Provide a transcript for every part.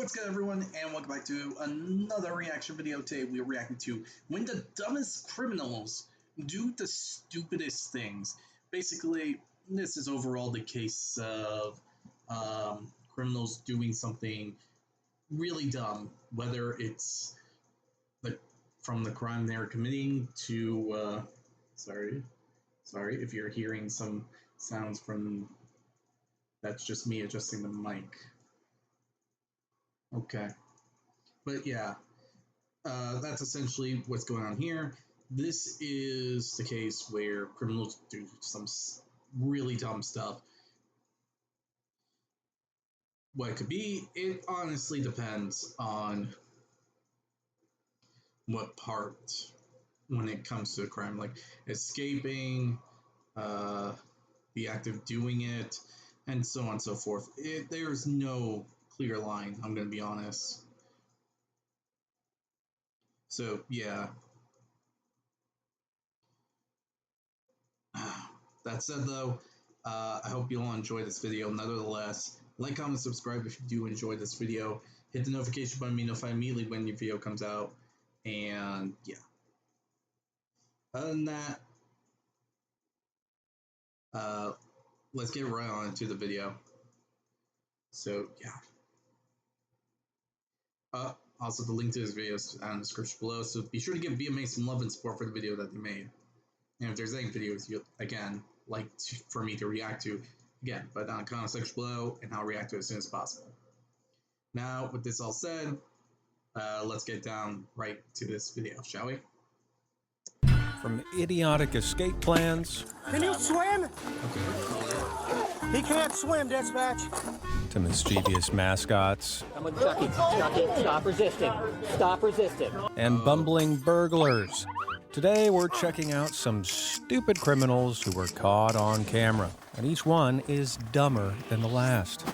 What's good, everyone, and welcome back to another reaction video. Today we are reacting to when the dumbest criminals do the stupidest things. Basically, this is overall the case of criminals doing something really dumb, whether it's from the crime they're committing to, sorry if you're hearing some sounds from, that's just me adjusting the mic. Okay. But yeah, that's essentially what's going on here. This is the case where criminals do some really dumb stuff. What it could be, it honestly depends on what part when it comes to a crime, like escaping, the act of doing it, and so on and so forth. There's no clear line, I'm going to be honest. So, yeah. That said, though, I hope you all enjoy this video. Nevertheless, like, comment, subscribe if you do enjoy this video. Hit the notification button to be notified immediately when your video comes out. And, yeah. Other than that, let's get right on into the video. So, yeah. Also, the link to this video is in the description below, so be sure to give VMA some love and support for the video that they made. And if there's any videos you, again, like for me to react to, again, but down in the comment section below, and I'll react to it as soon as possible. Now, with this all said, let's get down right to this video, shall we? From idiotic escape plans... Can you swim? Okay. He can't swim, dispatch. ...to mischievous mascots... Come on, Chucky. Chucky, stop resisting. Stop resisting. ...and bumbling burglars. Today, we're checking out some stupid criminals who were caught on camera, and each one is dumber than the last.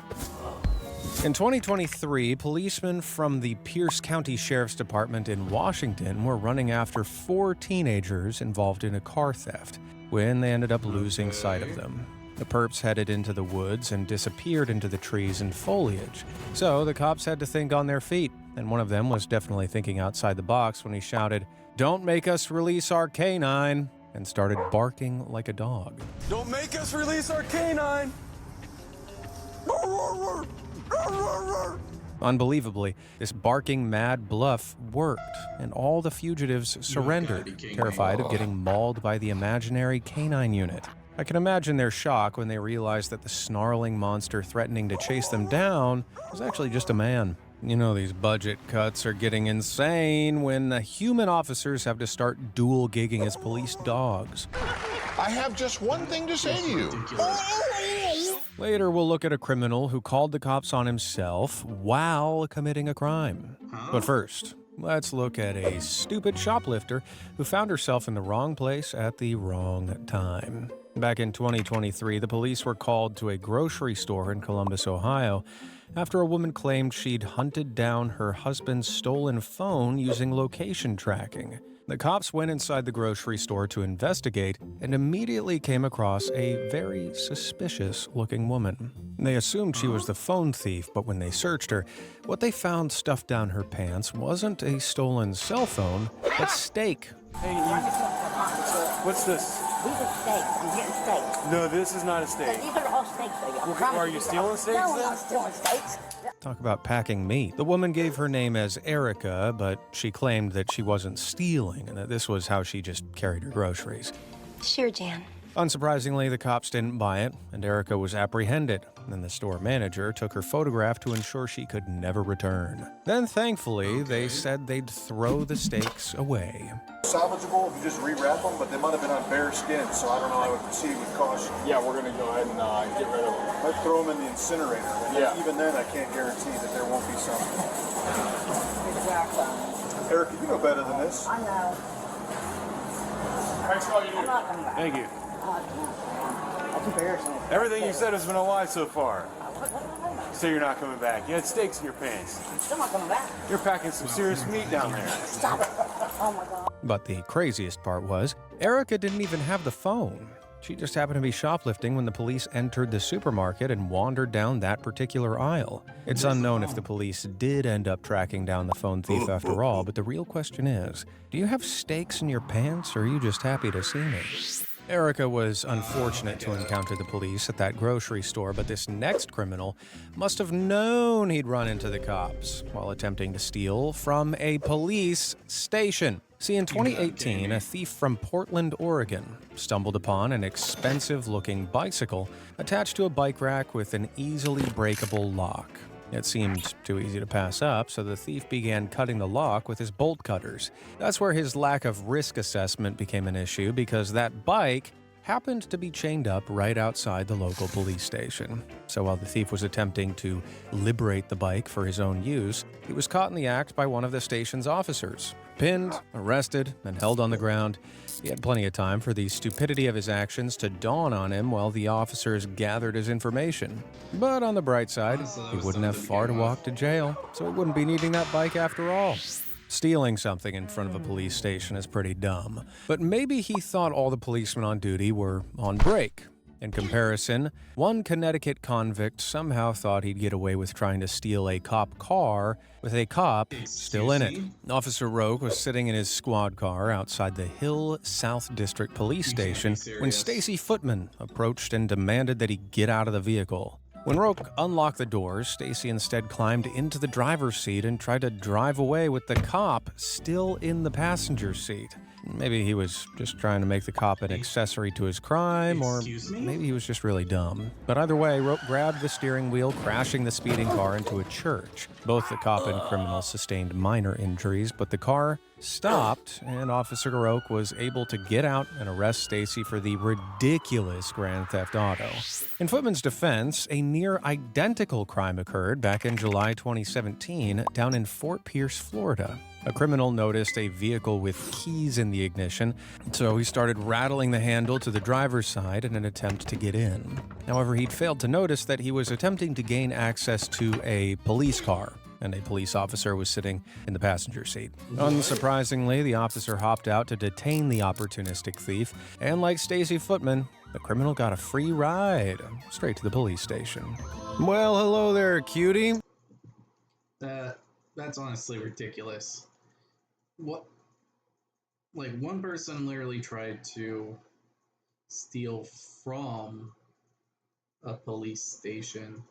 In 2023, policemen from the Pierce County Sheriff's Department in Washington were running after 4 teenagers involved in a car theft when they ended up losing sight of them. The perps headed into the woods and disappeared into the trees and foliage, so the cops had to think on their feet, and one of them was definitely thinking outside the box when he shouted, "Don't make us release our canine," and started barking like a dog. Don't make us release our canine! Unbelievably, this barking mad bluff worked, and all the fugitives surrendered, terrified of getting mauled by the imaginary canine unit. I can imagine their shock when they realized that the snarling monster threatening to chase them down was actually just a man. You know, these budget cuts are getting insane when the human officers have to start dual gigging as police dogs. I have just one thing to say to you. Later, we'll look at a criminal who called the cops on himself while committing a crime. But first, let's look at a stupid shoplifter who found herself in the wrong place at the wrong time. Back in 2023, the police were called to a grocery store in Columbus, Ohio, after a woman claimed she'd hunted down her husband's stolen phone using location tracking. The cops went inside the grocery store to investigate and immediately came across a very suspicious-looking woman. They assumed she was the phone thief, but when they searched her, what they found stuffed down her pants wasn't a stolen cell phone, but steak. Hey, what's this? These are steaks. I'm getting steaks. No, this is not a steak. These are all steaks, baby. Are you stealing steaks No, I'm then? not stealing steaks. Talk about packing meat. The woman gave her name as Erica, but she claimed that she wasn't stealing and that this was how she just carried her groceries. Sure, Jan. Unsurprisingly, the cops didn't buy it, and Erica was apprehended. Then the store manager took her photograph to ensure she could never return. Then, thankfully, they said they'd throw the steaks away. Salvageable if you just rewrap them, but they might have been on bare skin, so I don't know. I would proceed with caution. Yeah, we're going to go ahead and get rid of them. Let's throw them in the incinerator. And Yeah. Even then, I can't guarantee that there won't be some. Exactly. Erica, you know better than this. I know. Thanks for all you do. I'm not coming back. Thank you. That's embarrassing. Everything you said has been a lie so far. You say you're not coming back. You had steaks in your pants. I'm still not coming back. You're packing some serious meat down there. Stop it. Oh, my God. But the craziest part was, Erica didn't even have the phone. She just happened to be shoplifting when the police entered the supermarket and wandered down that particular aisle. It's unknown if the police did end up tracking down the phone thief after all, but the real question is, do you have stakes in your pants, or are you just happy to see me? Erica was unfortunate to encounter the police at that grocery store, but this next criminal must have known he'd run into the cops while attempting to steal from a police station. See, in 2018, a thief from Portland, Oregon, stumbled upon an expensive-looking bicycle attached to a bike rack with an easily breakable lock. It seemed too easy to pass up, so the thief began cutting the lock with his bolt cutters. That's where his lack of risk assessment became an issue, because that bike happened to be chained up right outside the local police station. So while the thief was attempting to liberate the bike for his own use, he was caught in the act by one of the station's officers. Pinned, arrested, and held on the ground. He had plenty of time for the stupidity of his actions to dawn on him while the officers gathered his information. But on the bright side, he wouldn't have far to walk to jail, so he wouldn't be needing that bike after all. Stealing something in front of a police station is pretty dumb, but maybe he thought all the policemen on duty were on break. In comparison, one Connecticut convict somehow thought he'd get away with trying to steal a cop car with a cop still in it. Officer Roque was sitting in his squad car outside the Hill South District Police Station when Stacy Footman approached and demanded that he get out of the vehicle. When Roque unlocked the doors, Stacy instead climbed into the driver's seat and tried to drive away with the cop still in the passenger seat. Maybe he was just trying to make the cop an accessory to his crime, or maybe he was just really dumb. But either way, Roque grabbed the steering wheel, crashing the speeding car into a church. Both the cop and criminal sustained minor injuries, but the car stopped, and Officer Roque was able to get out and arrest Stacy for the ridiculous grand theft auto. In Footman's defense, a near-identical crime occurred back in July 2017 down in Fort Pierce, Florida. A criminal noticed a vehicle with keys in the ignition, so he started rattling the handle to the driver's side in an attempt to get in. However, he'd failed to notice that he was attempting to gain access to a police car, and a police officer was sitting in the passenger seat. Unsurprisingly, the officer hopped out to detain the opportunistic thief, and like Stacy Footman, the criminal got a free ride straight to the police station. Well, hello there, cutie. That's honestly ridiculous. What? Like, one person literally tried to steal from a police station.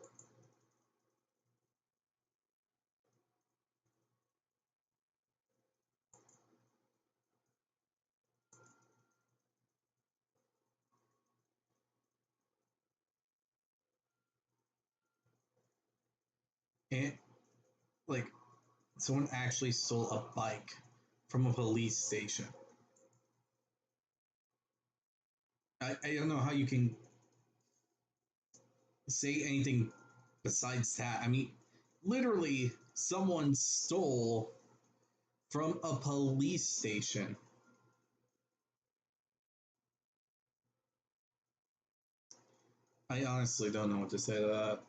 And, like, someone actually stole a bike from a police station. I don't know how you can say anything besides that. I mean, literally, someone stole from a police station. I honestly don't know what to say to that.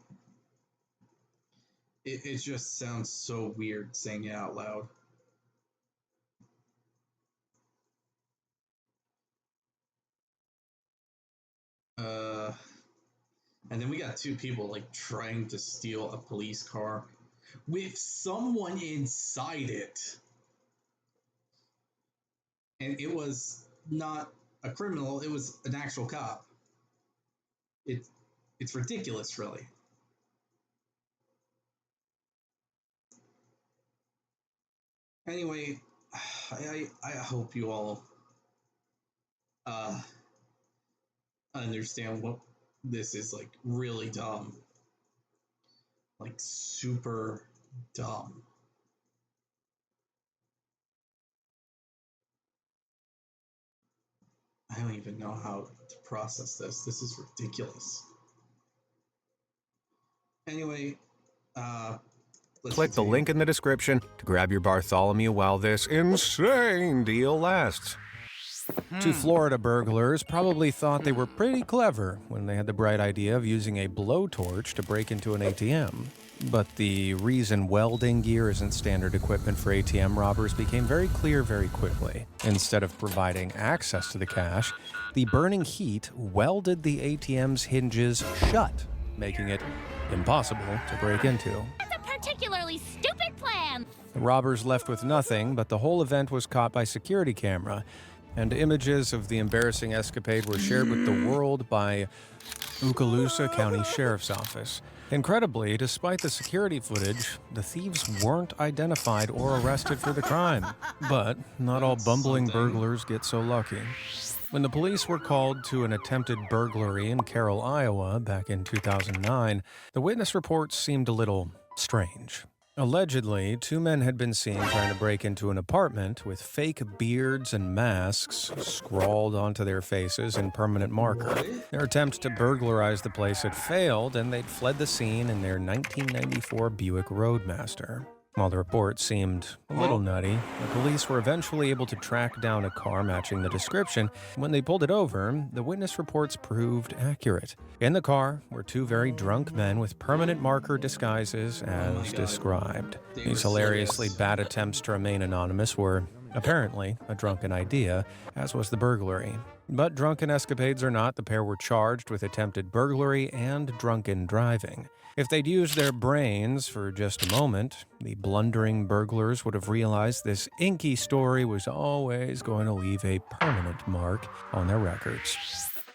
It just sounds so weird saying it out loud. And then we got two people like trying to steal a police car with someone inside it. And it was not a criminal, it was an actual cop. It's ridiculous, really. Anyway, I hope you all understand what this is, like, really dumb. Like, super dumb. I don't even know how to process this. This is ridiculous. Anyway, Click the link in the description to grab your Bartholomew while this insane deal lasts. Two Florida burglars probably thought they were pretty clever when they had the bright idea of using a blowtorch to break into an ATM. But the reason welding gear isn't standard equipment for ATM robbers became very clear very quickly. Instead of providing access to the cash, the burning heat welded the ATM's hinges shut, making it impossible to break into. That's a particularly stupid plan! The robbers left with nothing, but the whole event was caught by security camera, and images of the embarrassing escapade were shared with the world by Okaloosa County Sheriff's Office. Incredibly, despite the security footage, the thieves weren't identified or arrested for the crime. But not all bumbling burglars get so lucky. When the police were called to an attempted burglary in Carroll, Iowa, back in 2009, the witness reports seemed a little strange. Allegedly, two men had been seen trying to break into an apartment with fake beards and masks scrawled onto their faces in permanent marker. Their attempt to burglarize the place had failed, and they'd fled the scene in their 1994 Buick Roadmaster. While the report seemed a little nutty, the police were eventually able to track down a car matching the description. When they pulled it over, the witness reports proved accurate. In the car were two very drunk men with permanent marker disguises as described. These hilariously bad attempts to remain anonymous were apparently a drunken idea, as was the burglary. But drunken escapades or not, the pair were charged with attempted burglary and drunken driving. If they'd used their brains for just a moment, the blundering burglars would have realized this inky story was always going to leave a permanent mark on their records.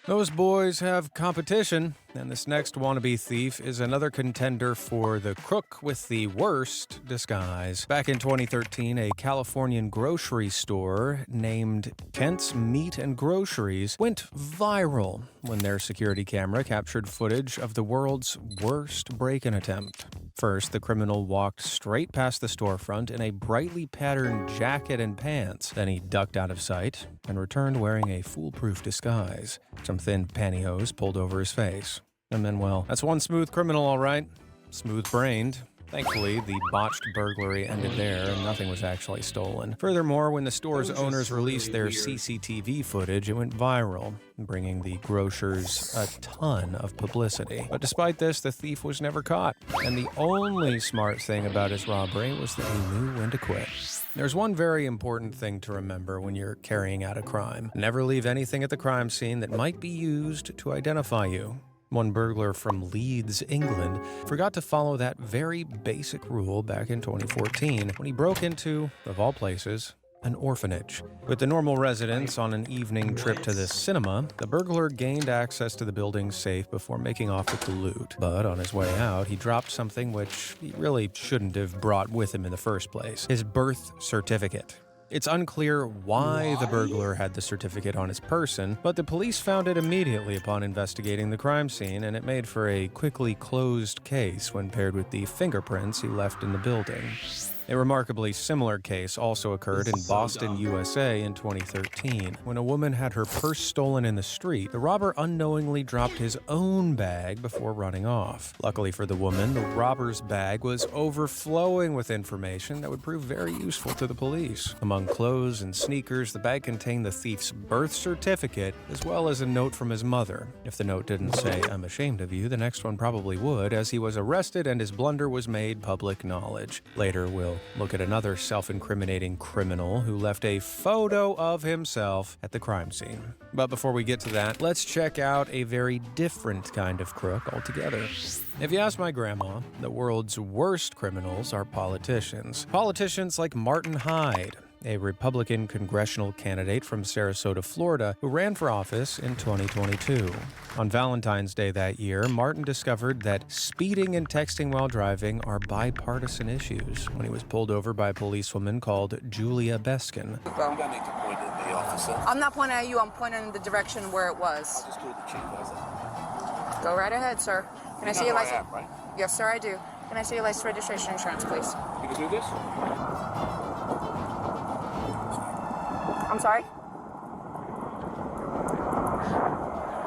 Those boys have competition, and this next wannabe thief is another contender for the crook with the worst disguise. Back in 2013, a Californian grocery store named Kent's Meat and Groceries went viral when their security camera captured footage of the world's worst break-in attempt. First, the criminal walked straight past the storefront in a brightly patterned jacket and pants. Then he ducked out of sight and returned wearing a foolproof disguise, some thin pantyhose pulled over his face. And then, well, that's one smooth criminal, all right. Smooth-brained. Thankfully, the botched burglary ended there and nothing was actually stolen. Furthermore, when the store's owners released their CCTV footage, it went viral, bringing the grocers a ton of publicity. But despite this, the thief was never caught. And the only smart thing about his robbery was that he knew when to quit. There's one very important thing to remember when you're carrying out a crime. Never leave anything at the crime scene that might be used to identify you. One burglar from Leeds, England, forgot to follow that very basic rule back in 2014 when he broke into, of all places, an orphanage. With the normal residents on an evening trip to the cinema, the burglar gained access to the building's safe before making off with the loot. But on his way out, he dropped something which he really shouldn't have brought with him in the first place: his birth certificate. It's unclear why the burglar had the certificate on his person, but the police found it immediately upon investigating the crime scene, and it made for a quickly closed case when paired with the fingerprints he left in the building. A remarkably similar case also occurred in Boston, USA in 2013. When a woman had her purse stolen in the street, the robber unknowingly dropped his own bag before running off. Luckily for the woman, the robber's bag was overflowing with information that would prove very useful to the police. Among clothes and sneakers, the bag contained the thief's birth certificate, as well as a note from his mother. If the note didn't say, "I'm ashamed of you," the next one probably would, as he was arrested and his blunder was made public knowledge. Later, we'll look at another self-incriminating criminal who left a photo of himself at the crime scene. But before we get to that, let's check out a very different kind of crook altogether. If you ask my grandma, the world's worst criminals are politicians. Politicians like Martin Hyde, a Republican congressional candidate from Sarasota, Florida, who ran for office in 2022. On Valentine's Day that year, Martin discovered that speeding and texting while driving are bipartisan issues when he was pulled over by a policewoman called Julia Beskin. I'm not pointing at you, I'm pointing in the direction where it was. Go right ahead, sir. Can I see your license? Right? Yes, sir, I do. Can I see your license, registration, insurance, please? You can do this? I'm sorry?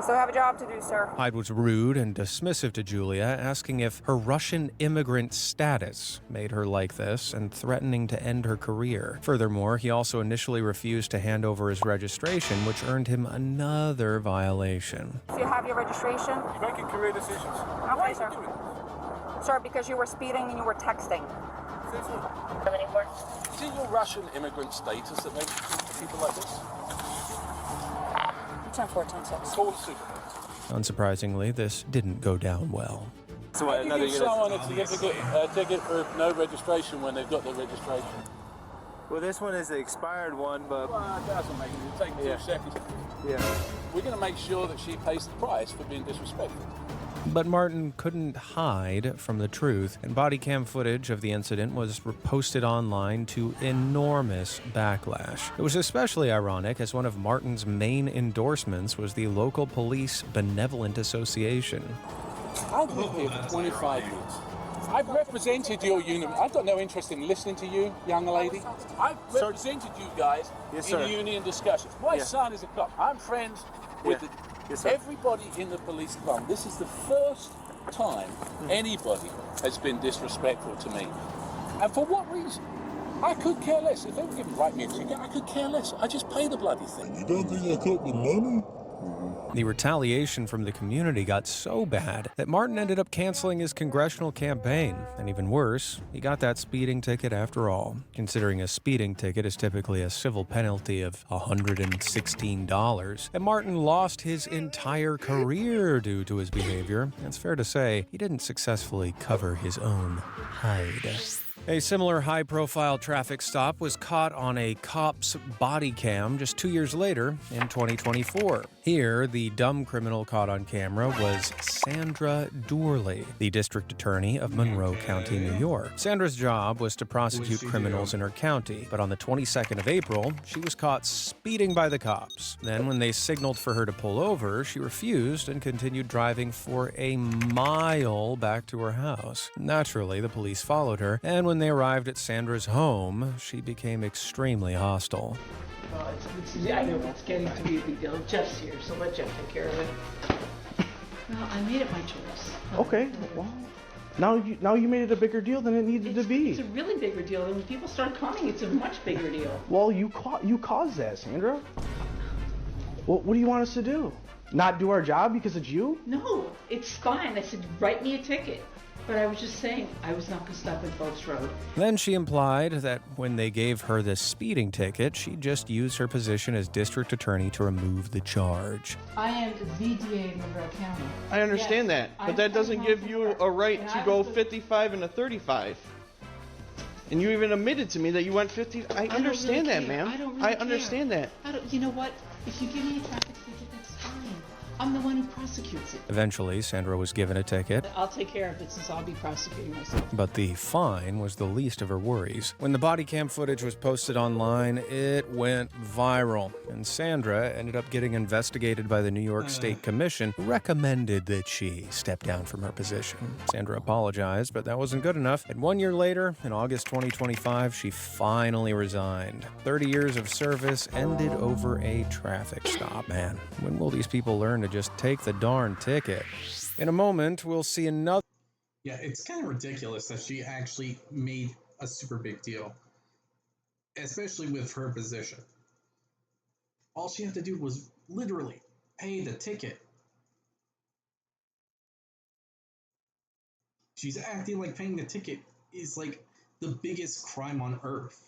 still have a job to do, sir. Hyde was rude and dismissive to Julia, asking if her Russian immigrant status made her like this and threatening to end her career. Furthermore, he also initially refused to hand over his registration, which earned him another violation. Do you have your registration? You're making career decisions. Okay, sir. Sir, because you were speeding and you were texting. Is it your Russian immigrant status that makes you treat people like this? 10-4, 10-6. Call the supervisor. Unsurprisingly, this didn't go down well. So how do you give someone a certificate, ticket for no registration when they've got their registration? Well, this one is the expired one, but... Well, it doesn't make it. It'll take 2 seconds. Yeah. We're going to make sure that she pays the price for being disrespectful. But Martin couldn't hide from the truth, and body cam footage of the incident was posted online to enormous backlash. It was especially ironic as one of Martin's main endorsements was the local police benevolent association. I've lived here for 25 years. I've represented your union. I've got no interest in listening to you, young lady. I've represented you guys in union discussions. My son is a cop. I'm friends with everybody in the police department. This is the first time anybody has been disrespectful to me. And for what reason? I could care less. If they were giving right me a ticket, I could care less. I just pay the bloody thing. You don't think I cut the money? The retaliation from the community got so bad that Martin ended up canceling his congressional campaign. And even worse, he got that speeding ticket after all. Considering a speeding ticket is typically a civil penalty of $116, and Martin lost his entire career due to his behavior, it's fair to say he didn't successfully cover his own hide. A similar high-profile traffic stop was caught on a cop's body cam just 2 years later in 2024. Here, the dumb criminal caught on camera was Sandra Doorley, the district attorney of Monroe County, New York. Sandra's job was to prosecute criminals in her county, but on the 22nd of April, she was caught speeding by the cops. Then, when they signaled for her to pull over, she refused and continued driving for a mile back to her house. Naturally, the police followed her, and when they arrived at Sandra's home, she became extremely hostile. I know it's getting to be a big deal. Jeff's here, so let Jeff take care of it. Well, I made it my choice. Okay, well, now you made it a bigger deal than it needed to be. It's a really bigger deal, and when people start coming, it's a much bigger deal. Well, you caused that, Sandra. Well, what do you want us to do? Not do our job because it's you? No, it's fine. I said, write me a ticket. But I was just saying, I was not going to stop at Folks Road. Then she implied that when they gave her the speeding ticket, she just used her position as district attorney to remove the charge. I am the DA in Monroe County. I understand that, but that doesn't give you a right to go 55 and a 35. And you even admitted to me that you went 50. I understand that, ma'am. I understand that. You know what? If you give me a traffic ticket, that's fine. I'm the one who prosecutes it. Eventually, Sandra was given a ticket. I'll take care of it since I'll be prosecuting myself. But the fine was the least of her worries. When the body cam footage was posted online, it went viral. And Sandra ended up getting investigated by the New York State Commission, who recommended that she step down from her position. Sandra apologized, but that wasn't good enough. And 1 year later, in August 2025, she finally resigned. 30 years of service ended over a traffic stop. Man, when will these people learn to just take the darn ticket? In a moment, we'll see another... Yeah, it's kind of ridiculous that she actually made a super big deal, especially with her position. All she had to do was literally pay the ticket. She's acting like paying the ticket is like the biggest crime on earth.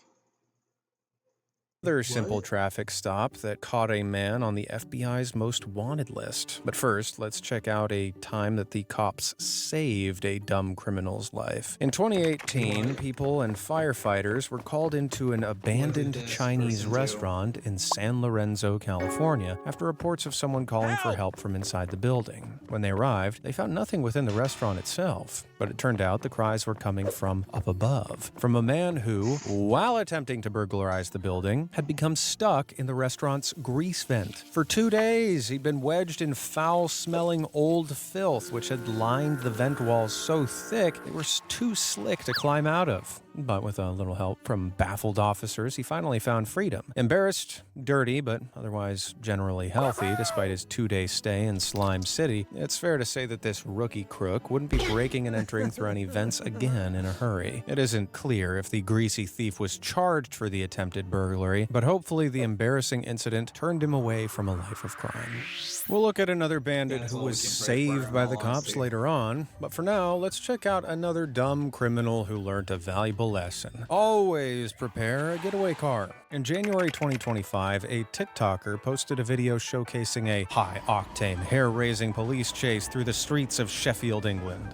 Another simple traffic stop that caught a man on the FBI's most wanted list. But first, let's check out a time that the cops saved a dumb criminal's life. In 2018, people and firefighters were called into an abandoned Chinese restaurant in San Lorenzo, California, after reports of someone calling for help from inside the building. When they arrived, they found nothing within the restaurant itself, but it turned out the cries were coming from up above, from a man who, while attempting to burglarize the building, had become stuck in the restaurant's grease vent. For 2 days, he'd been wedged in foul-smelling old filth, which had lined the vent walls so thick they were too slick to climb out of. But with a little help from baffled officers, he finally found freedom. Embarrassed, dirty, but otherwise generally healthy despite his 2-day stay in Slime City, it's fair to say that this rookie crook wouldn't be breaking and entering through any vents again in a hurry. It isn't clear if the greasy thief was charged for the attempted burglary, but hopefully the embarrassing incident turned him away from a life of crime. We'll look at another bandit who was saved by the cops later on, but for now, let's check out another dumb criminal who learned a valuable lesson. Always prepare a getaway car. In January 2025, a TikToker posted a video showcasing a high-octane, hair-raising police chase through the streets of Sheffield, England.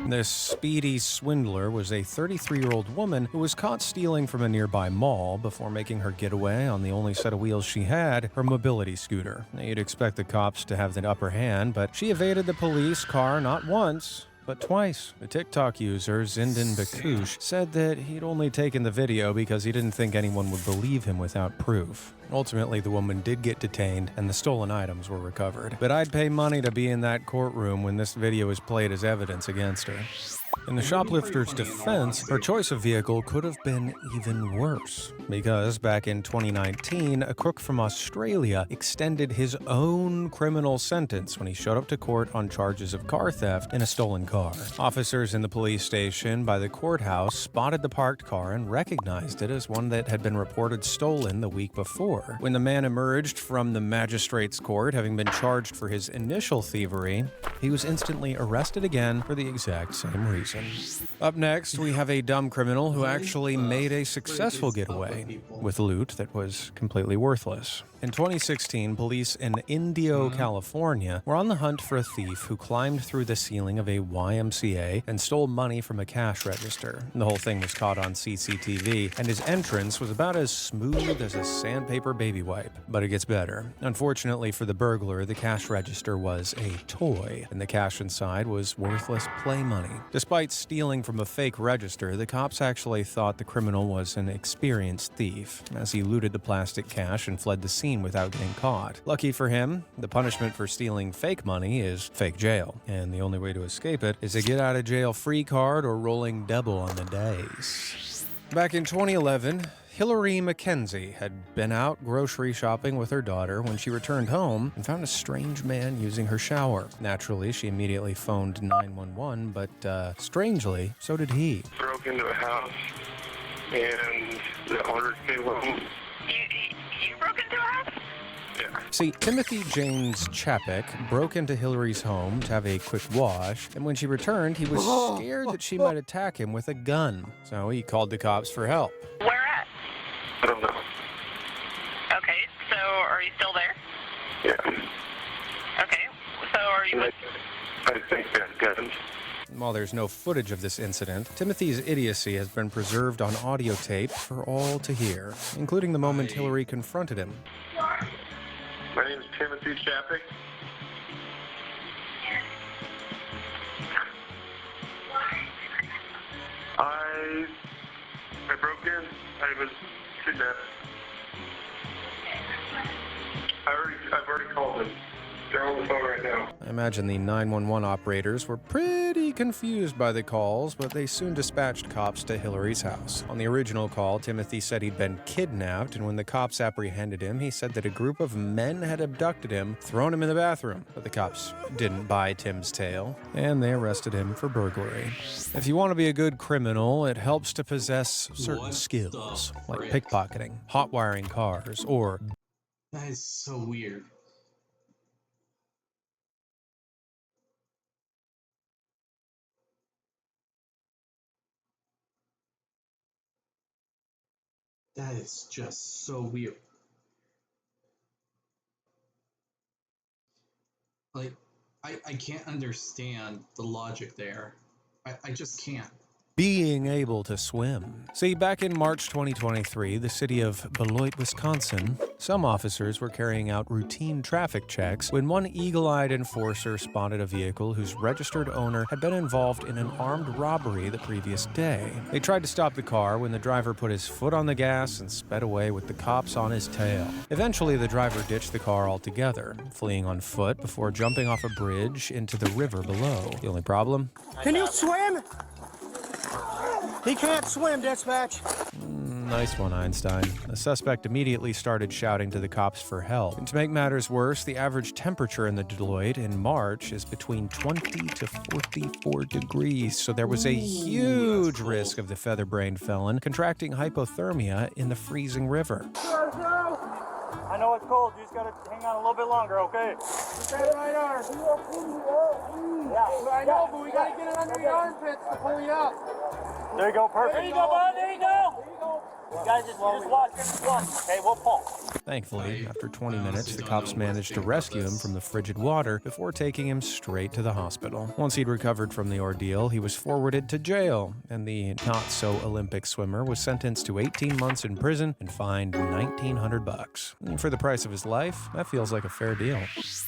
This speedy swindler was a 33-year-old woman who was caught stealing from a nearby mall before making her getaway on the only set of wheels she had, her mobility scooter. Now, you'd expect the cops to have the upper hand, but she evaded the police car not once, but twice. The TikTok user, Zindan Bakush, said that he'd only taken the video because he didn't think anyone would believe him without proof. Ultimately, the woman did get detained and the stolen items were recovered. But I'd pay money to be in that courtroom when this video is played as evidence against her. In the shoplifter's defense, her choice of vehicle could have been even worse, because back in 2019, a crook from Australia extended his own criminal sentence when he showed up to court on charges of car theft in a stolen car. Officers in the police station by the courthouse spotted the parked car and recognized it as one that had been reported stolen the week before. When the man emerged from the magistrate's court, having been charged for his initial thievery, he was instantly arrested again for the exact same reason. Up next, we have a dumb criminal who actually made a successful getaway with loot that was completely worthless. In 2016, police in Indio, California were on the hunt for a thief who climbed through the ceiling of a YMCA and stole money from a cash register. The whole thing was caught on CCTV, and his entrance was about as smooth as a sandpaper baby wipe. But it gets better. Unfortunately for the burglar, the cash register was a toy, and the cash inside was worthless play money. Despite stealing from a fake register, the cops actually thought the criminal was an experienced thief, as he looted the plastic cash and fled the scene without getting caught. Lucky for him, the punishment for stealing fake money is fake jail, and the only way to escape it is a get-out-of-jail-free card or rolling double on the dice. Back in 2011, Hillary Mackenzie had been out grocery shopping with her daughter when she returned home and found a strange man using her shower. Naturally, she immediately phoned 911, but strangely, so did he. Broke into a house, and the owner came home. You broke into a house? Yeah. See, Timothy James Chapek broke into Hillary's home to have a quick wash, and when she returned, he was scared that she might attack him with a gun. So he called the cops for help. Where at? I don't know. Okay, so are you still there? Yeah. Okay, so are you... I think they're guns. While there's no footage of this incident, Timothy's idiocy has been preserved on audio tape for all to hear, including the moment Hillary confronted him. My name is Timothy Chapek. I broke in. I was kidnapped. I've already called them. They're on the phone right now. I imagine the 911 operators were pretty confused by the calls, but they soon dispatched cops to Hillary's house. On the original call, Timothy said he'd been kidnapped, and when the cops apprehended him, he said that a group of men had abducted him, thrown him in the bathroom. But the cops didn't buy Tim's tale, and they arrested him for burglary. If you want to be a good criminal, it helps to possess certain skills, like pickpocketing, hot wiring cars, or... That is so weird. That is just so weird. Like, I can't understand the logic there. I just can't. being able to swim. See, back in March 2023, the city of Beloit, Wisconsin, some officers were carrying out routine traffic checks when one eagle-eyed enforcer spotted a vehicle whose registered owner had been involved in an armed robbery the previous day. They tried to stop the car when the driver put his foot on the gas and sped away with the cops on his tail. Eventually, the driver ditched the car altogether, fleeing on foot before jumping off a bridge into the river below. The only problem? Can you swim? He can't swim, dispatch. Nice one, Einstein. The suspect immediately started shouting to the cops for help. And to make matters worse, the average temperature in the Deloitte in March is between 20 to 44 degrees, so there was a huge risk of the feather-brained felon contracting hypothermia in the freezing river. I know it's cold. You just gotta hang on a little bit longer, okay? That right arm. Yeah, I know, but we gotta get it under the armpits to pull you up. There you go, perfect. There you go, bud. There you go. You guys just watch. Okay, we'll pull. Thankfully, after 20 minutes, the cops managed to rescue him from the frigid water before taking him straight to the hospital. Once he'd recovered from the ordeal, he was forwarded to jail, and the not-so-Olympic swimmer was sentenced to 18 months in prison and fined $1,900. And for the price of his life, that feels like a fair deal.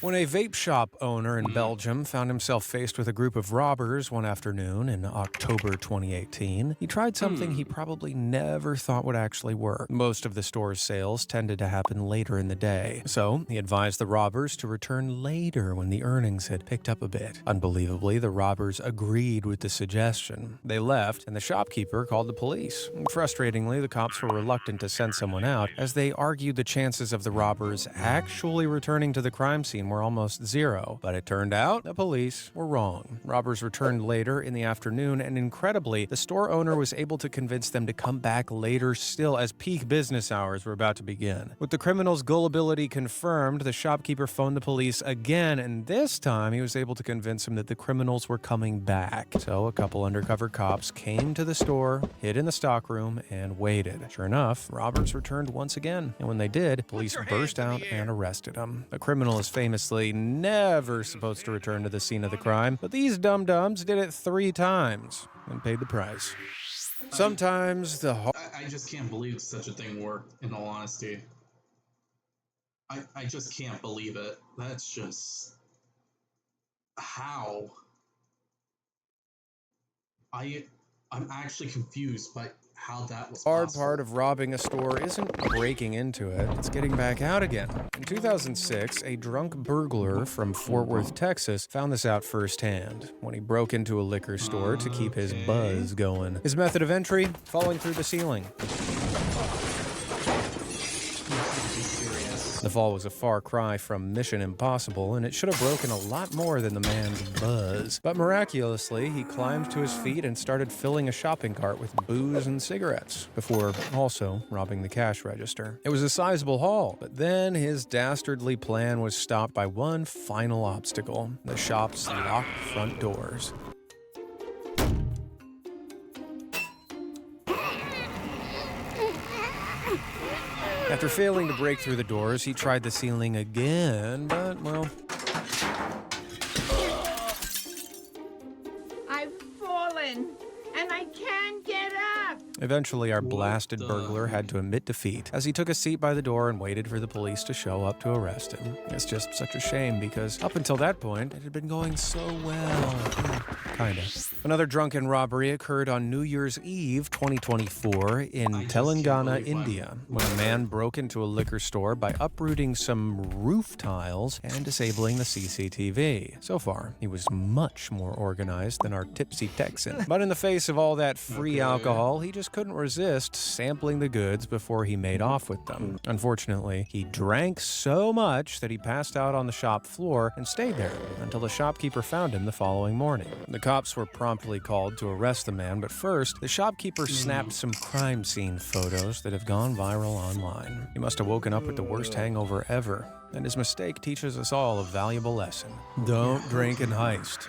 When a vape shop owner in Belgium found himself faced with a group of robbers one afternoon in October 2018, he tried something he probably never thought would actually work. Most of the store's sales tended to happen later in the day, so he advised the robbers to return later when the earnings had picked up a bit. Unbelievably, the robbers agreed with the suggestion. They left, and the shopkeeper called the police. Frustratingly, the cops were reluctant to send someone out, as they argued the chances of the robbers actually returning to the crime scene were almost zero. But it turned out the police were wrong. Robbers returned later in the afternoon, and incredibly, the store owner was able to convince them to come back later still, as peak business hours were about to begin. With the criminal's gullibility confirmed, the shopkeeper phoned the police again, and this time he was able to convince him that the criminals were coming back. So a couple undercover cops came to the store, hid in the stockroom, and waited. Sure enough, robbers returned once again, and when they did, police burst out and arrested him. A criminal is famously never supposed to return to the scene of the crime, but these dum-dums did it 3 times and paid the price. Sometimes I just can't believe such a thing worked, in all honesty. I just can't believe it. That's just... How? I'm actually confused by how that was hard possible. part of robbing a store isn't breaking into it, it's getting back out again. In 2006, a drunk burglar from Fort Worth, Texas, found this out firsthand when he broke into a liquor store to keep his buzz going. His method of entry? Falling through the ceiling. The fall was a far cry from Mission Impossible, and it should have broken a lot more than the man's buzz. But miraculously, he climbed to his feet and started filling a shopping cart with booze and cigarettes, before also robbing the cash register. It was a sizable haul, but then his dastardly plan was stopped by one final obstacle: the shop's locked front doors. After failing to break through the doors, he tried the ceiling again, but, well... I've fallen, and I can't get up! Eventually, our blasted burglar had to admit defeat as he took a seat by the door and waited for the police to show up to arrest him. It's just such a shame because up until that point, it had been going so well. Kinda. Another drunken robbery occurred on New Year's Eve 2024 in Telangana, India, when a man broke into a liquor store by uprooting some roof tiles and disabling the CCTV. So far, he was much more organized than our tipsy Texan. But in the face of all that free alcohol, he just couldn't resist sampling the goods before he made off with them. Unfortunately, he drank so much that he passed out on the shop floor and stayed there until the shopkeeper found him the following morning. The cops were promptly called to arrest the man, but first, the shopkeeper snapped some crime scene photos that have gone viral online. He must have woken up with the worst hangover ever. And his mistake teaches us all a valuable lesson. Don't drink and heist.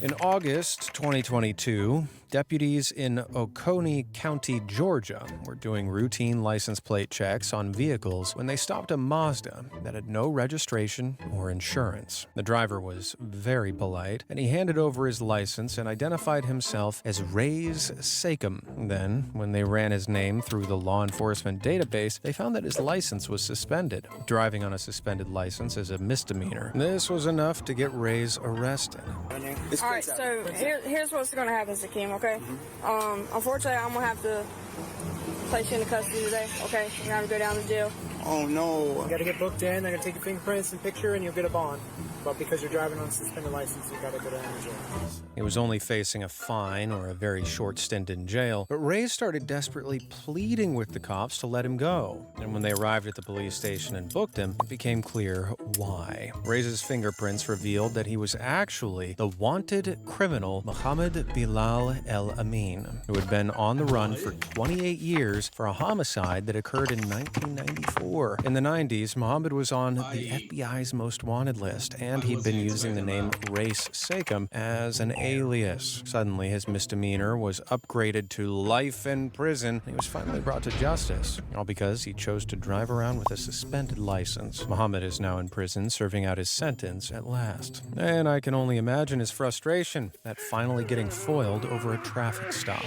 In August 2022, deputies in Oconee County, Georgia, were doing routine license plate checks on vehicles when they stopped a Mazda that had no registration or insurance. The driver was very polite, and he handed over his license and identified himself as Reyes Sachem. Then, when they ran his name through the law enforcement database, they found that his license was suspended. Driving on a suspended license is a misdemeanor. This was enough to get Reyes arrested. All right, so here's what's going to happen, Sakeem, okay? Unfortunately, I'm going to have to place you into custody today, okay? You're going to have to go down to jail. Oh, no. You got to get booked in. They're going to take your fingerprints and picture, and you'll get a bond. But because you're driving on a suspended license, you got to go down to jail. He was only facing a fine or a very short stint in jail, but Reyes started desperately pleading with the cops to let him go. And when they arrived at the police station and booked him, it became clear why. Reyes' fingerprints revealed that he was actually the wanted criminal Mohammed Bilal El Amin, who had been on the run for 28 years for a homicide that occurred in 1994. In the 90s, Mohammed was on the FBI's most wanted list, and he'd been using the name Reyes Sachem as an alias. Suddenly, his misdemeanor was upgraded to life in prison, and he was finally brought to justice, all because he chose to drive around with a suspended license. Mohammed is now in prison, serving out his sentence at last. And I can only imagine his frustration at finally getting foiled over a traffic stop.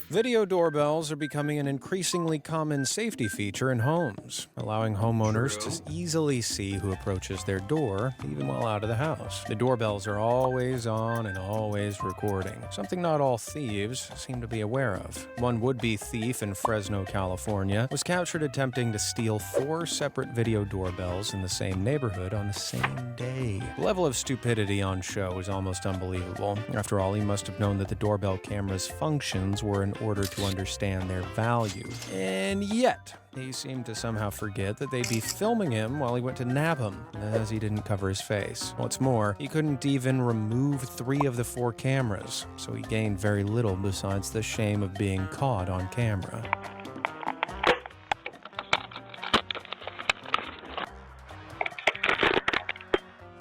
Video doorbells are becoming an increasingly common safety feature in homes, allowing homeowners to easily see who approaches their door, even while out of the house. The doorbells are always on and always recording, something not all thieves seem to be aware of. One would-be thief in Fresno, California, was captured attempting to steal 4 separate video doorbells in the same neighborhood on the same day. The level of stupidity on show is almost unbelievable. After all, he must have known that the doorbell camera's functions were in order to understand their value. And yet, he seemed to somehow forget that they'd be filming him while he went to nab him, as he didn't cover his face. What's more, he couldn't even remove 3 of the 4 cameras, so he gained very little besides the shame of being caught on camera.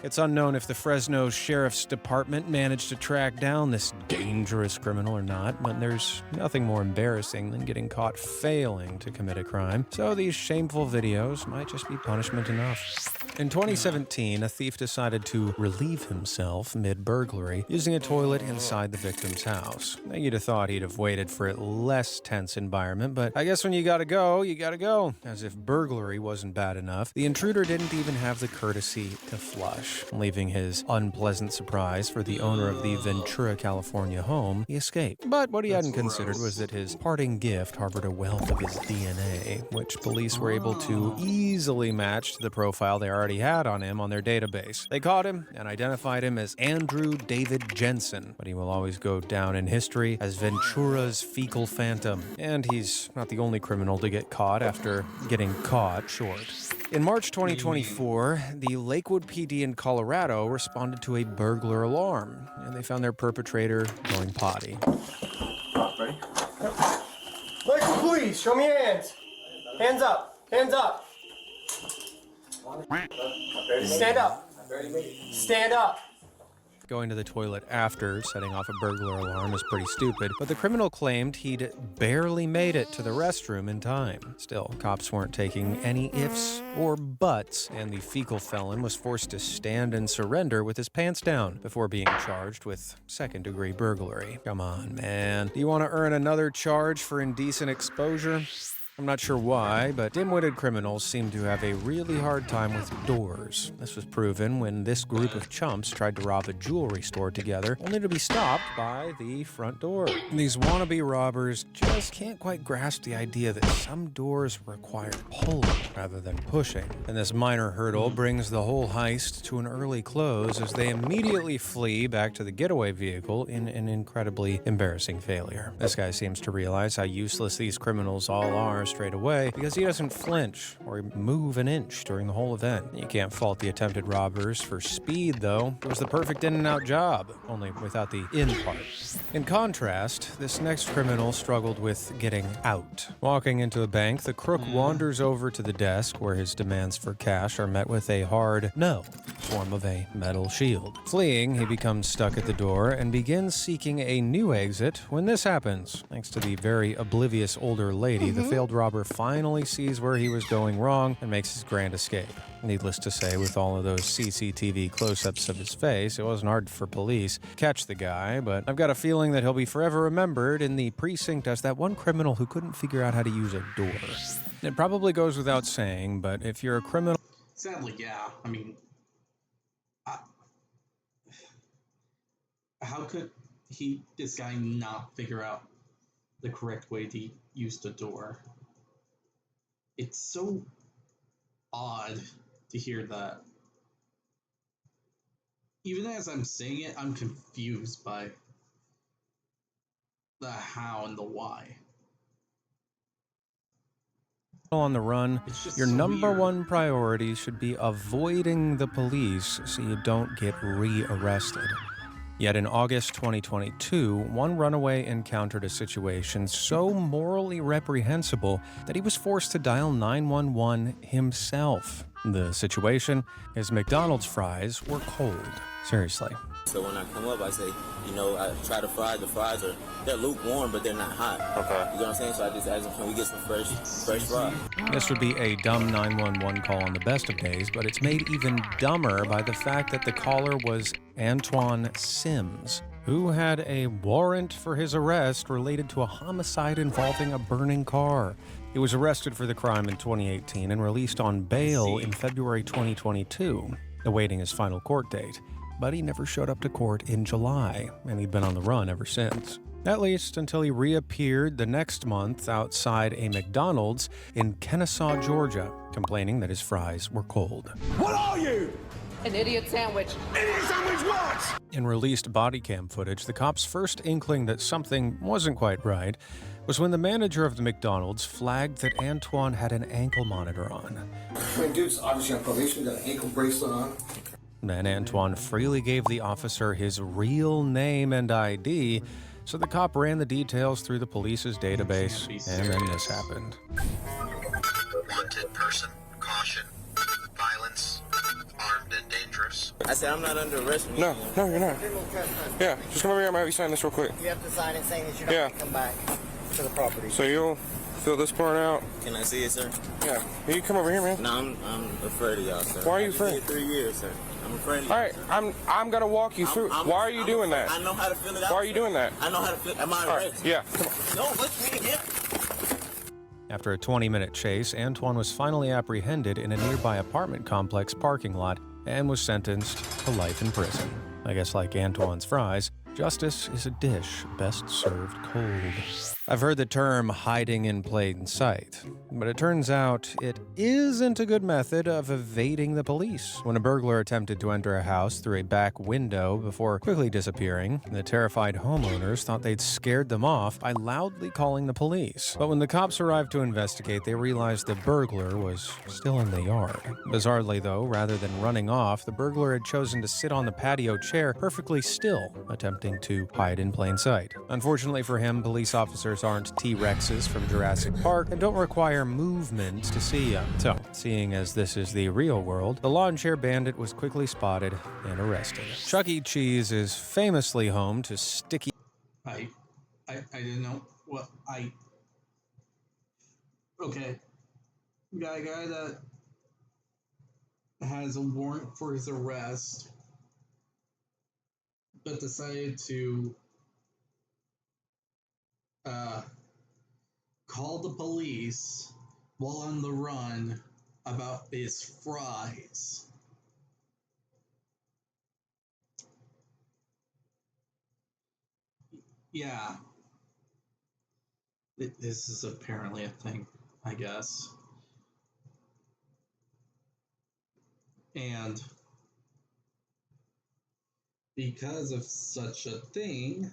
It's unknown if the Fresno Sheriff's Department managed to track down this dangerous criminal or not, but there's nothing more embarrassing than getting caught failing to commit a crime, so these shameful videos might just be punishment enough. In 2017, a thief decided to relieve himself mid-burglary using a toilet inside the victim's house. Now, you'd have thought he'd have waited for a less tense environment, but I guess when you gotta go, you gotta go. As if burglary wasn't bad enough, the intruder didn't even have the courtesy to flush. Leaving his unpleasant surprise for the owner of the Ventura, California home, he escaped. But what he hadn't considered was that his parting gift harbored a wealth of his DNA, which police were able to easily match to the profile they already had on him on their database. They caught him and identified him as Andrew David Jensen, but he will always go down in history as Ventura's fecal phantom. And he's not the only criminal to get caught after getting caught short. In March 2024, the Lakewood PD in Colorado responded to a burglar alarm, and they found their perpetrator going potty. Ready? Lakewood police, show me your hands. Hands up. Hands up. Stand up. Stand up. Going to the toilet after setting off a burglar alarm is pretty stupid, but the criminal claimed he'd barely made it to the restroom in time. Still, cops weren't taking any ifs or buts, and the fecal felon was forced to stand and surrender with his pants down before being charged with second-degree burglary. Come on, man. Do you want to earn another charge for indecent exposure? I'm not sure why, but dim-witted criminals seem to have a really hard time with doors. This was proven when this group of chumps tried to rob a jewelry store together, only to be stopped by the front door. These wannabe robbers just can't quite grasp the idea that some doors require pulling rather than pushing. And this minor hurdle brings the whole heist to an early close as they immediately flee back to the getaway vehicle in an incredibly embarrassing failure. This guy seems to realize how useless these criminals all are, camera straight away because he doesn't flinch or move an inch during the whole event. You can't fault the attempted robbers for speed, though. It was the perfect in and out job, only without the in part. In contrast, this next criminal struggled with getting out. Walking into a bank, the crook wanders over to the desk where his demands for cash are met with a hard no, form of a metal shield. Fleeing, he becomes stuck at the door and begins seeking a new exit when this happens. Thanks to the very oblivious older lady, the failed robber finally sees where he was going wrong and makes his grand escape. Needless to say, with all of those CCTV close-ups of his face, it wasn't hard for police to catch the guy, but I've got a feeling that he'll be forever remembered in the precinct as that one criminal who couldn't figure out how to use a door. It probably goes without saying, but if you're a criminal... Sadly, yeah. I mean, how could this guy not figure out the correct way to use the door? It's so odd to hear that. Even as I'm saying it, I'm confused by the how and the why. On the run, your so number weird. one priority should be avoiding the police so you don't get rearrested. Yet in August 2022, one runaway encountered a situation so morally reprehensible that he was forced to dial 911 himself. The situation? His McDonald's fries were cold. Seriously. So when I come up, I say, I try the fries. The fries they're lukewarm, but they're not hot. Okay. You know what I'm saying? So I just ask them, can we get some fresh fries? This would be a dumb 911 call on the best of days, but it's made even dumber by the fact that the caller was Antoine Sims, who had a warrant for his arrest related to a homicide involving a burning car. He was arrested for the crime in 2018 and released on bail in February 2022, awaiting his final court date. But he never showed up to court in July, and he'd been on the run ever since. At least until he reappeared the next month outside a McDonald's in Kennesaw, Georgia, complaining that his fries were cold. What are you? An idiot sandwich. Idiot sandwich what? In released body cam footage, the cops' first inkling that something wasn't quite right was when the manager of the McDonald's flagged that Antoine had an ankle monitor on. My dude's obviously on probation, got an ankle bracelet on. Then Antoine freely gave the officer his real name and ID, so the cop ran the details through the police's database, and then this happened. Wanted person, caution, violence, armed and dangerous. I said I'm not under arrest. No, you're not. Yeah, just come over here. I'm have you sign this real quick. You have to sign it saying that you're not going to come back to the property. So you'll fill this part out. Can I see it, sir? Yeah. You come over here, man. No, I'm afraid of y'all, sir. Why are you afraid? 3 years, sir. I'm afraid of All right, I'm gonna walk you through. Why are you doing that? I know how to fill it out. Why are you doing that? I know how to fill. Am I right, arrested? yeah, come on. No, look me again. After a 20-minute chase, Antoine was finally apprehended in a nearby apartment complex parking lot and was sentenced to life in prison. I guess like Antoine's fries, justice is a dish best served cold. I've heard the term hiding in plain sight, but it turns out it isn't a good method of evading the police. When a burglar attempted to enter a house through a back window before quickly disappearing, the terrified homeowners thought they'd scared them off by loudly calling the police. But when the cops arrived to investigate, they realized the burglar was still in the yard. Bizarrely though, rather than running off, the burglar had chosen to sit on the patio chair perfectly still, attempting to hide in plain sight. Unfortunately for him, police officers aren't T-Rexes from Jurassic Park and don't require movement to see him. So, seeing as this is the real world, the lawn chair bandit was quickly spotted and arrested. Chuck E. Cheese is famously home to sticky... I didn't know what Okay. Got a guy that has a warrant for his arrest, but decided to call the police while on the run about his fries. Yeah. This is apparently a thing, I guess. And because of such a thing,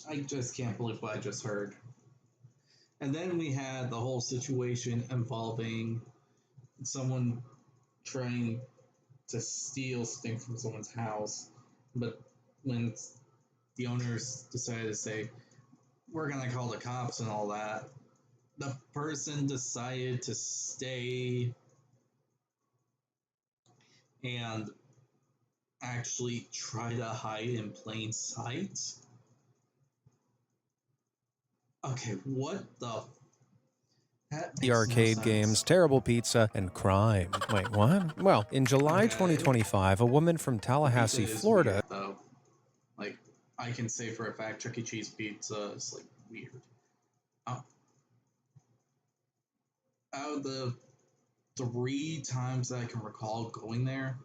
I just can't believe what I just heard. And then we had the whole situation involving someone trying to steal something from someone's house, but when the owners decided to say, we're gonna call the cops and all that, the person decided to stay and actually try to hide in plain sight. Okay, what the? The arcade games, terrible pizza, and crime. Wait, what? Well, in July 2025, a woman from Tallahassee, Florida. Weird, though. Like, I can say for a fact, Chuck E. Cheese pizza is like weird. Out of the 3 times that I can recall going there,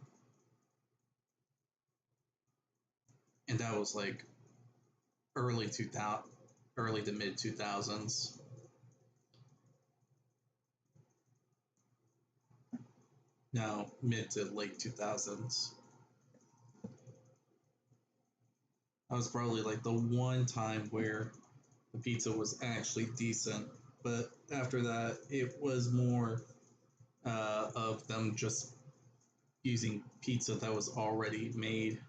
and that was like early to mid 2000s. No, mid to late 2000s. That was probably like the one time where the pizza was actually decent, but after that, it was more of them just using pizza that was already made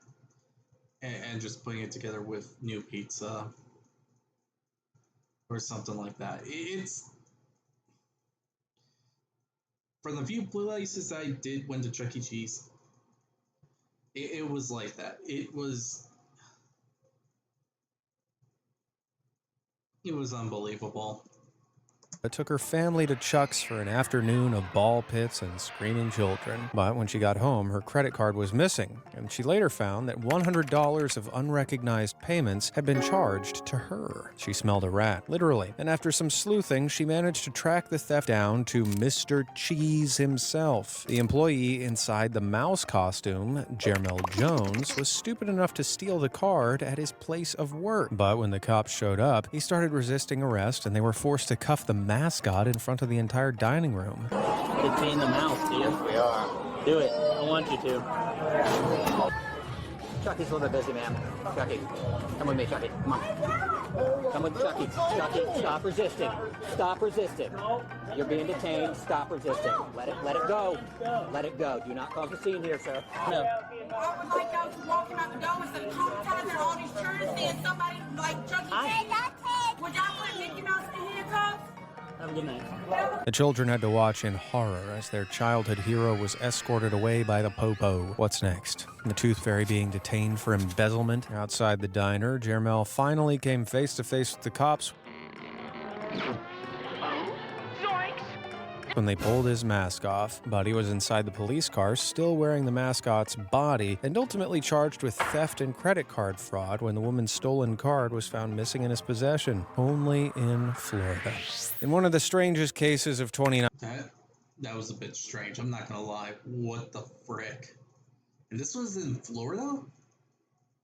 and just putting it together with new pizza or something like that. It's for the few places I did went to Chuck E. Cheese. It was like that. It was unbelievable. It took her family to Chuck's for an afternoon of ball pits and screaming children. But when she got home, her credit card was missing, and she later found that $100 of unrecognized payments had been charged to her. She smelled a rat, literally, and after some sleuthing, she managed to track the theft down to Mr. Cheese himself. The employee inside the mouse costume, Jermel Jones, was stupid enough to steal the card at his place of work. But when the cops showed up, he started resisting arrest, and they were forced to cuff the mascot in front of the entire dining room. Detain the mouse, do you? Yes, we are. Do it. I want you to. Chucky's a little bit busy, ma'am. Chucky, come with me, Chucky. Come on. Come with Chucky. Chucky, stop resisting. Stop resisting. You're being detained. Stop resisting. Let it go. Let it go. Do not cause a scene here, sir. No. I would like y'all to walk him out the door instead of traumatizing all these tourists and somebody like Chuck E. Cheese. Would y'all put Mickey Mouse in handcuffs? Have a good night. The children had to watch in horror as their childhood hero was escorted away by the popo. What's next? The Tooth Fairy being detained for embezzlement. Outside the diner, Jermel finally came face to face with the cops when they pulled his mask off. But he was inside the police car, still wearing the mascot's body, and ultimately charged with theft and credit card fraud when the woman's stolen card was found missing in his possession, only in Florida. In one of the strangest cases of 2019, That was a bit strange, I'm not gonna lie. What the frick? And this was in Florida?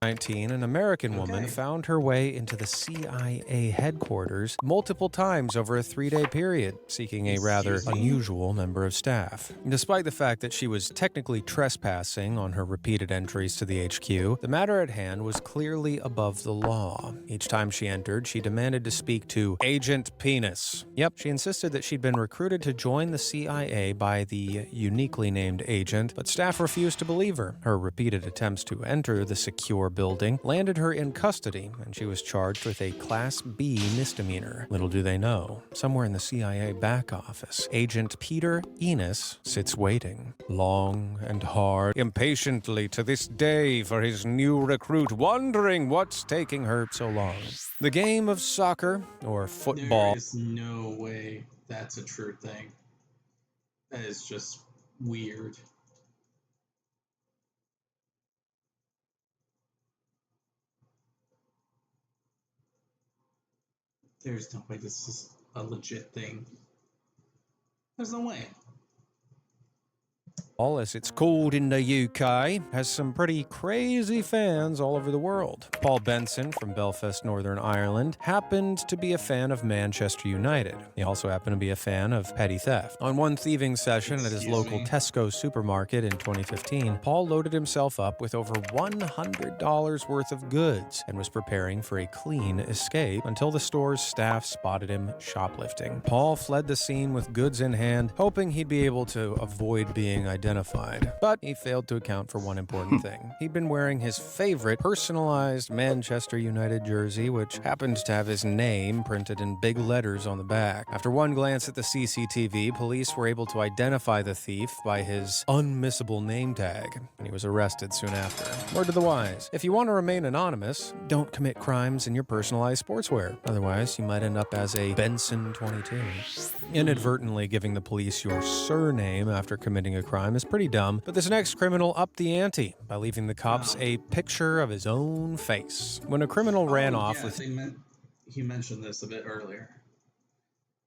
an American woman found her way into the CIA headquarters multiple times over a 3-day period, seeking a rather unusual member of staff. Despite the fact that she was technically trespassing on her repeated entries to the HQ, the matter at hand was clearly above the law. Each time she entered, she demanded to speak to Agent Penis. Yep, she insisted that she'd been recruited to join the CIA by the uniquely named agent, but staff refused to believe her. Her repeated attempts to enter the secure building landed her in custody, and she was charged with a Class B misdemeanor. Little do they know, somewhere in the CIA back office, Agent Peter Enos sits waiting, long and hard, impatiently to this day for his new recruit, wondering what's taking her so long. The game of soccer, or football. There is no way that's a true thing. That is just weird. There's no way this is a legit thing. There's no way. Paul, as it's called in the UK, has some pretty crazy fans all over the world. Paul Benson from Belfast, Northern Ireland, happened to be a fan of Manchester United. He also happened to be a fan of petty theft. On one thieving session at his local Tesco supermarket in 2015, Paul loaded himself up with over $100 worth of goods and was preparing for a clean escape until the store's staff spotted him shoplifting. Paul fled the scene with goods in hand, hoping he'd be able to avoid being identified. But he failed to account for one important thing. He'd been wearing his favorite personalized Manchester United jersey, which happened to have his name printed in big letters on the back. After one glance at the CCTV, police were able to identify the thief by his unmissable name tag, and he was arrested soon after. Word to the wise, if you want to remain anonymous, don't commit crimes in your personalized sportswear. Otherwise, you might end up as a Benson 22. Inadvertently giving the police your surname after committing a crime is pretty dumb, but this next criminal upped the ante by leaving the cops a picture of his own face. When a criminal ran off with... He mentioned this a bit earlier.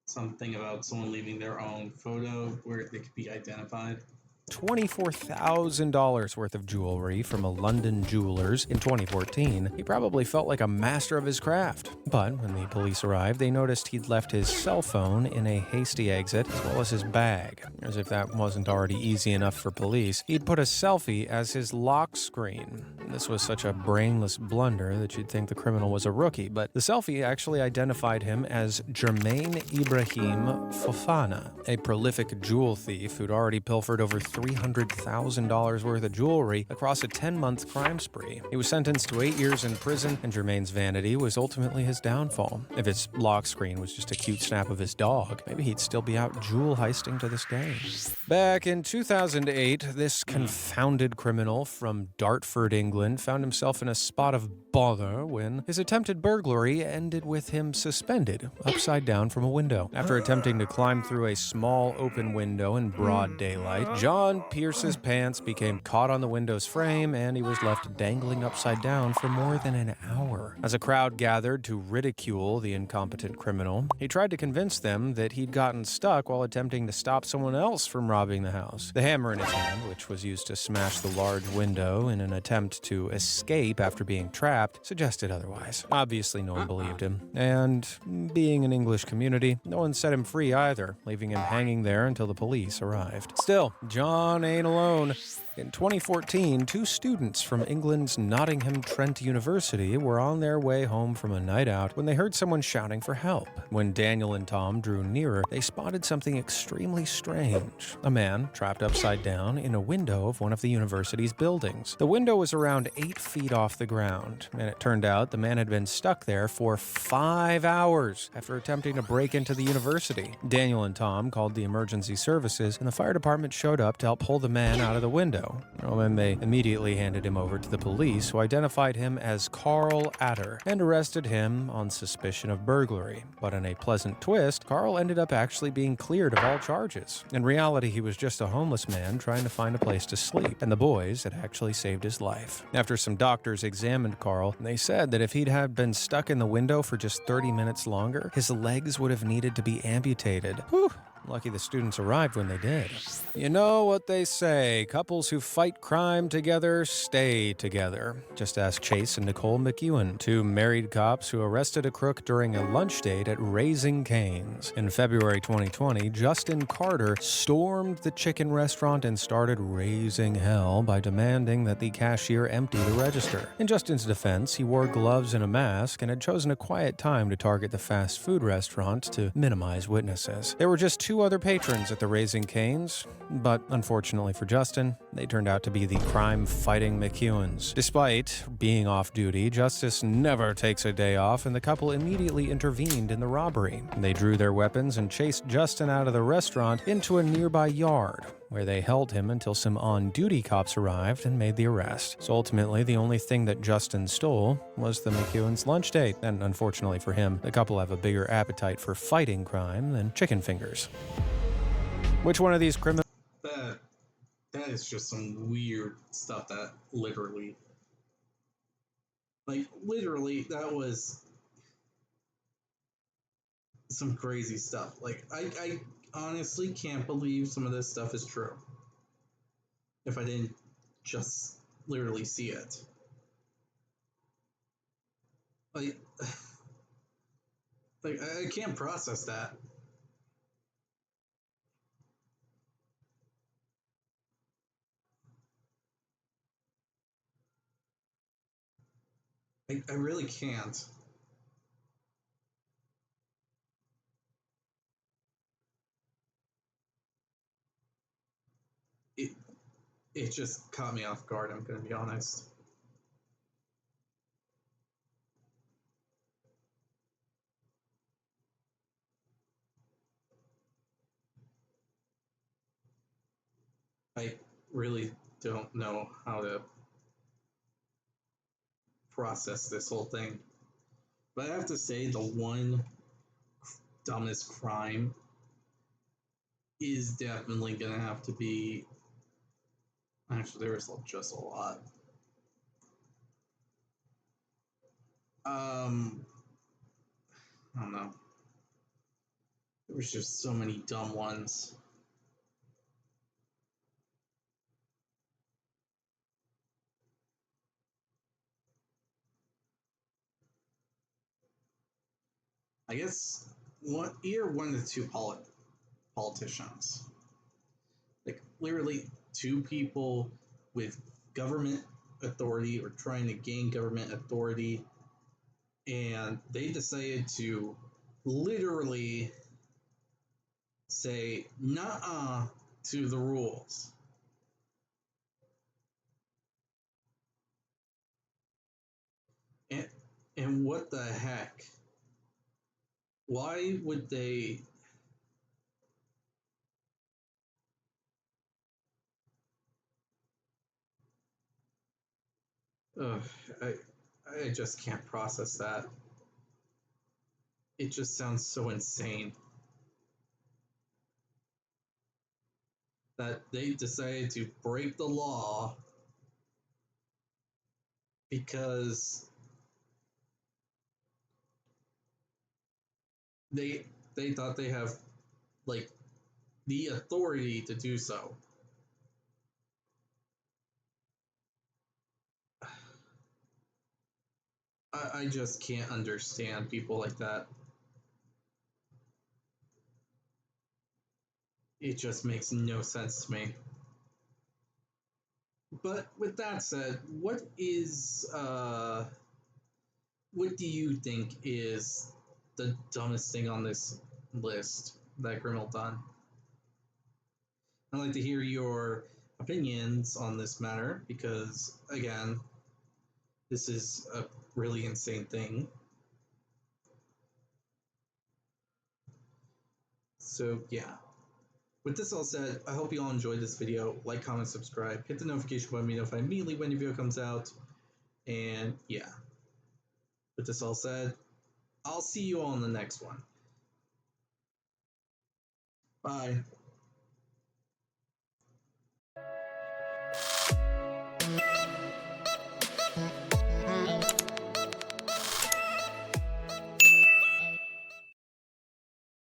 Something about someone leaving their own photo where they could be identified. $24,000 worth of jewelry from a London jeweler's in 2014, he probably felt like a master of his craft. But when the police arrived, they noticed he'd left his cell phone in a hasty exit, as well as his bag. As if that wasn't already easy enough for police, he'd put a selfie as his lock screen. This was such a brainless blunder that you'd think the criminal was a rookie, but the selfie actually identified him as Jermaine Ibrahim Fofana, a prolific jewel thief who'd already pilfered over $300,000 worth of jewelry across a 10-month crime spree. He was sentenced to 8 years in prison, and Jermaine's vanity was ultimately his downfall. If his lock screen was just a cute snap of his dog, maybe he'd still be out jewel heisting to this day. Back in 2008, this confounded criminal from Dartford, England, found himself in a spot of bother when his attempted burglary ended with him suspended upside down from a window. After attempting to climb through a small open window in broad daylight, John Pierce's pants became caught on the window's frame, and he was left dangling upside down for more than an hour. As a crowd gathered to ridicule the incompetent criminal, he tried to convince them that he'd gotten stuck while attempting to stop someone else from robbing the house. The hammer in his hand, which was used to smash the large window in an attempt to escape after being trapped, suggested otherwise. Obviously, no one believed him, and being an English community, no one set him free either, leaving him hanging there until the police arrived. Still, John ain't alone. In 2014, 2 students from England's Nottingham Trent University were on their way home from a night out when they heard someone shouting for help. When Daniel and Tom drew nearer, they spotted something extremely strange. A man trapped upside down in a window of one of the university's buildings. The window was around 8 feet off the ground, and it turned out the man had been stuck there for 5 hours after attempting to break into the university. Daniel and Tom called the emergency services, and the fire department showed up to help pull the man out of the window. Well, then they immediately handed him over to the police, who identified him as Carl Adder and arrested him on suspicion of burglary. But in a pleasant twist, Carl ended up actually being cleared of all charges. In reality, he was just a homeless man trying to find a place to sleep, and the boys had actually saved his life. After some doctors examined Carl, they said that if he'd had been stuck in the window for just 30 minutes longer, his legs would have needed to be amputated. Whew. Lucky the students arrived when they did. You know what they say, couples who fight crime together stay together. Just ask Chase and Nicole McEwen, 2 married cops who arrested a crook during a lunch date at Raising Cane's. In February 2020, Justin Carter stormed the chicken restaurant and started raising hell by demanding that the cashier empty the register. In Justin's defense, he wore gloves and a mask and had chosen a quiet time to target the fast food restaurant to minimize witnesses. There were just 2 other patrons at the Raising Cane's, but unfortunately for Justin, they turned out to be the crime-fighting McEwens. Despite being off-duty, Justice never takes a day off, and the couple immediately intervened in the robbery. They drew their weapons and chased Justin out of the restaurant into a nearby yard, where they held him until some on-duty cops arrived and made the arrest. So ultimately, the only thing that Justin stole was the McEwen's lunch date, and unfortunately for him, the couple have a bigger appetite for fighting crime than chicken fingers. Which one of these criminals... That is just some weird stuff that literally... that was some crazy stuff. I honestly can't believe some of this stuff is true. if I didn't just literally see it. Like, I can't process that. I really can't. It just caught me off guard, I'm gonna be honest. I really don't know how to process this whole thing. But I have to say, the one dumbest crime is definitely gonna have to be. Actually, there's just a lot. I don't know. There was just so many dumb ones. I guess either one of the two politicians. Like, literally, two people with government authority or trying to gain government authority, and they decided to literally say "nah" to the rules. And what the heck? Why would they? Ugh, I just can't process that. It just sounds so insane that they decided to break the law because they thought they have like the authority to do so. I just can't understand people like that. It just makes no sense to me. But with that said, what do you think is the dumbest thing on this list that criminal done? I'd like to hear your opinions on this matter because, again, this is a really insane thing. So, yeah. With this all said, I hope you all enjoyed this video. Like, comment, subscribe, hit the notification button to be notified immediately when the video comes out. And, yeah. With this all said, I'll see you all in the next one. Bye.